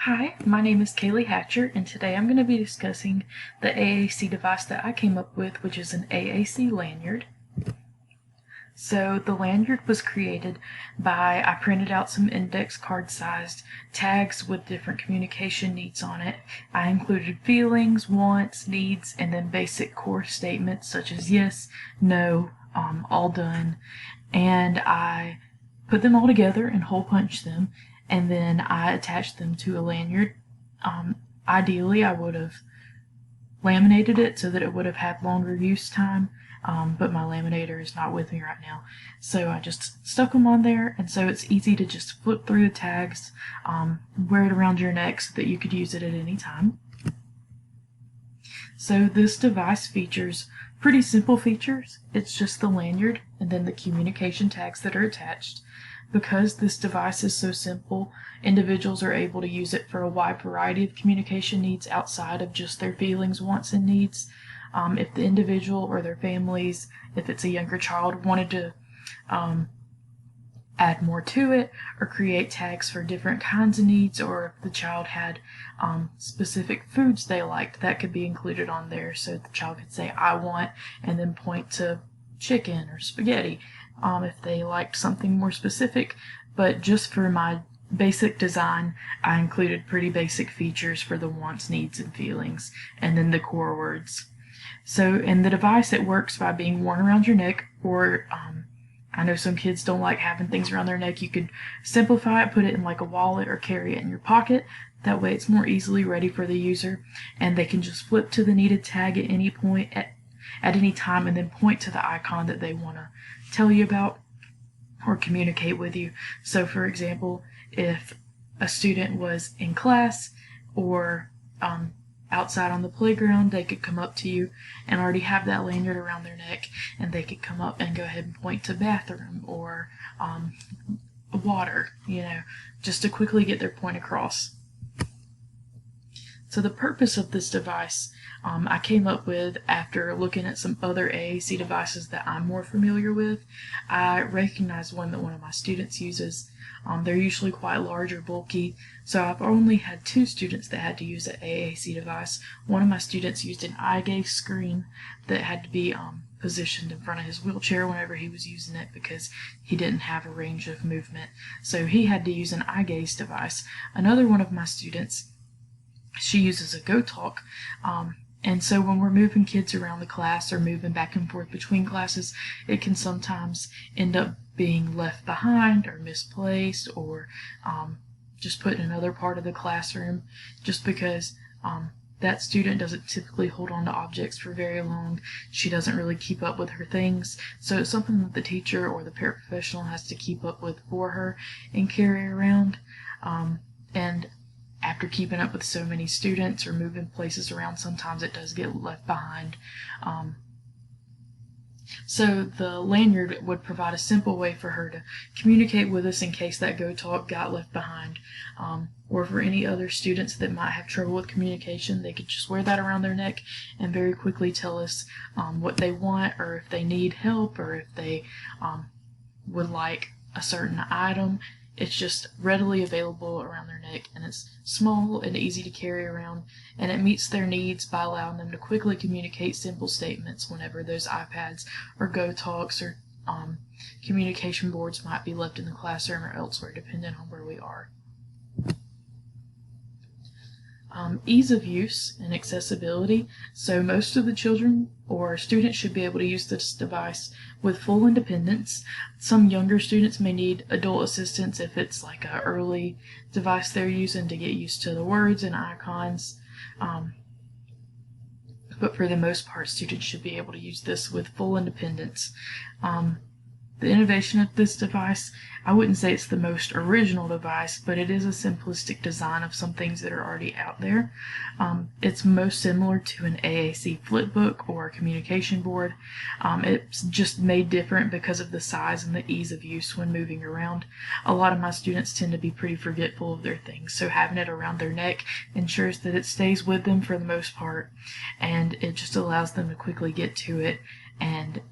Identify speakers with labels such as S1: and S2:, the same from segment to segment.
S1: Hi, my name is Kaylee Hatcher, and today I'm going to be discussing the AAC device that I came up with, which is an AAC lanyard. So the lanyard was created by, I printed out some index card sized tags with different communication needs on it. I included feelings, wants, needs, and then basic core statements such as yes, no, all done, and I put them all together and hole punched them, and then I attached them to a lanyard. Ideally, I would have laminated it so that it would have had longer use time, but my laminator is not with me right now. So I just stuck them on there, and so it's easy to just flip through the tags, wear it around your neck so that you could use it at any time. So this device features pretty simple features. It's just the lanyard and then the communication tags that are attached. Because this device is so simple, individuals are able to use it for a wide variety of communication needs outside of just their feelings, wants, and needs. If the individual or their families, if it's a younger child, wanted to add more to it or create tags for different kinds of needs, or if the child had specific foods they liked, that could be included on there. So the child could say, I want, and then point to chicken or spaghetti. If they liked something more specific, but just for my basic design, I included pretty basic features for the wants, needs, and feelings, and then the core words. So in the device, it works by being worn around your neck, or I know some kids don't like having things around their neck. You could simplify it, put it in like a wallet, or carry it in your pocket. That way it's more easily ready for the user, and they can just flip to the needed tag at any point at any time, and then point to the icon that they want to tell you about or communicate with you. So for example, if a student was in class or outside on the playground, they could come up to you and already have that lanyard around their neck, and they could come up and go ahead and point to bathroom or water, just to quickly get their point across. So the purpose of this device I came up with after looking at some other AAC devices that I'm more familiar with. I recognized one that one of my students uses. They're usually quite large or bulky, so I've only had 2 students that had to use an AAC device. One of my students used an eye gaze screen that had to be positioned in front of his wheelchair whenever he was using it because he didn't have a range of movement, so he had to use an eye gaze device. Another one of my students, she uses a GoTalk, and so when we're moving kids around the class or moving back and forth between classes, it can sometimes end up being left behind or misplaced, or just put in another part of the classroom, just because that student doesn't typically hold on to objects for very long. She doesn't really keep up with her things, so it's something that the teacher or the paraprofessional has to keep up with for her and carry around. And after keeping up with so many students or moving places around, sometimes it does get left behind. So the lanyard would provide a simple way for her to communicate with us in case that GoTalk got left behind. Or for any other students that might have trouble with communication, they could just wear that around their neck and very quickly tell us what they want, or if they need help, or if they would like a certain item. It's just readily available around their neck, and it's small and easy to carry around, and it meets their needs by allowing them to quickly communicate simple statements whenever those iPads or GoTalks or communication boards might be left in the classroom or elsewhere, depending on where we are. Ease of use and accessibility. So most of the children or students should be able to use this device with full independence. Some younger students may need adult assistance if it's like an early device they're using to get used to the words and icons. But for the most part, students should be able to use this with full independence. The innovation of this device, I wouldn't say it's the most original device, but it is a simplistic design of some things that are already out there. It's most similar to an AAC flipbook or a communication board. It's just made different because of the size and the ease of use when moving around. A lot of my students tend to be pretty forgetful of their things, so having it around their neck ensures that it stays with them for the most part, and it just allows them to quickly get to it, and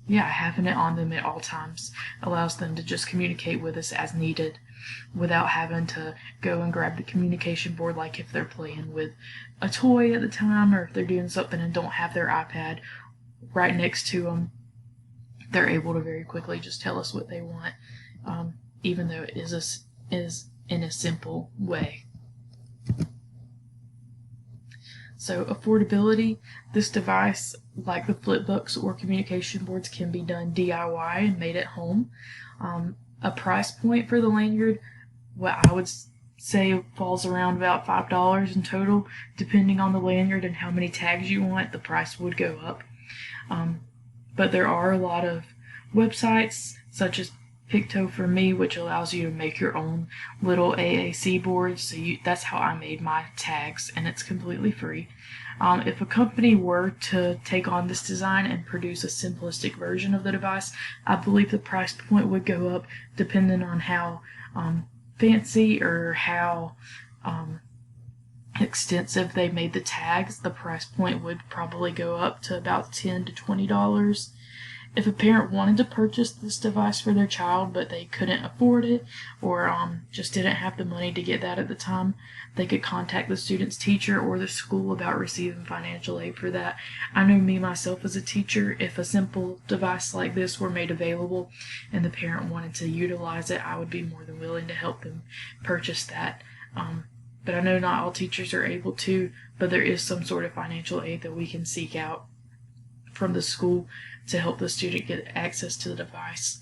S1: having it on them at all times allows them to just communicate with us as needed. without having to go and grab the communication board, like if they're playing with a toy at the time, or if they're doing something and don't have their iPad right next to them. They're able to very quickly just tell us what they want, even though it is in a simple way. So affordability, this device, like the flipbooks or communication boards, can be done DIY and made at home. A price point for the lanyard, what I would say falls around about $5 in total. Depending on the lanyard and how many tags you want, the price would go up. But there are a lot of websites such as Picto for Me, which allows you to make your own little AAC boards. So that's how I made my tags, and it's completely free. If a company were to take on this design and produce a simplistic version of the device, I believe the price point would go up depending on how fancy or how extensive they made the tags. The price point would probably go up to about $10 to $20. If a parent wanted to purchase this device for their child but they couldn't afford it, or just didn't have the money to get that at the time, they could contact the student's teacher or the school about receiving financial aid for that. I know me myself as a teacher, if a simple device like this were made available and the parent wanted to utilize it, I would be more than willing to help them purchase that. But I know not all teachers are able to, but there is some sort of financial aid that we can seek out from the school to help the student get access to the device.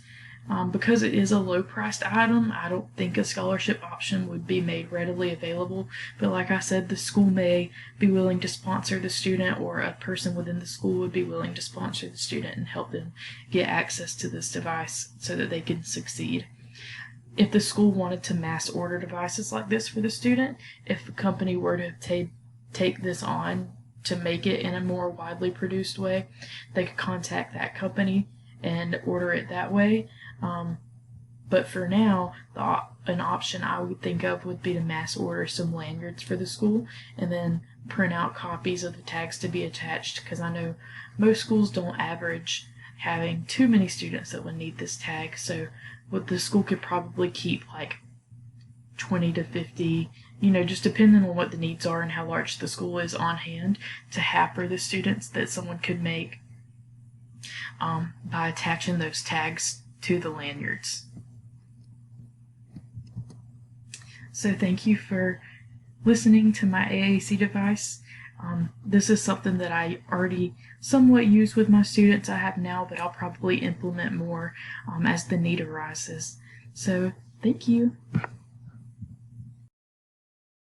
S1: Because it is a low-priced item, I don't think a scholarship option would be made readily available, but like I said, the school may be willing to sponsor the student, or a person within the school would be willing to sponsor the student and help them get access to this device so that they can succeed. If the school wanted to mass order devices like this for the student, if a company were to take this on to make it in a more widely produced way, they could contact that company and order it that way. But for now, an option I would think of would be to mass order some lanyards for the school and then print out copies of the tags to be attached, because I know most schools don't average having too many students that would need this tag. So what the school could probably keep like 20 to 50, just depending on what the needs are and how large the school is, on hand to have for the students that someone could make by attaching those tags to the lanyards. So thank you for listening to my AAC device. This is something that I already somewhat use with my students I have now, but I'll probably implement more as the need arises. So thank you.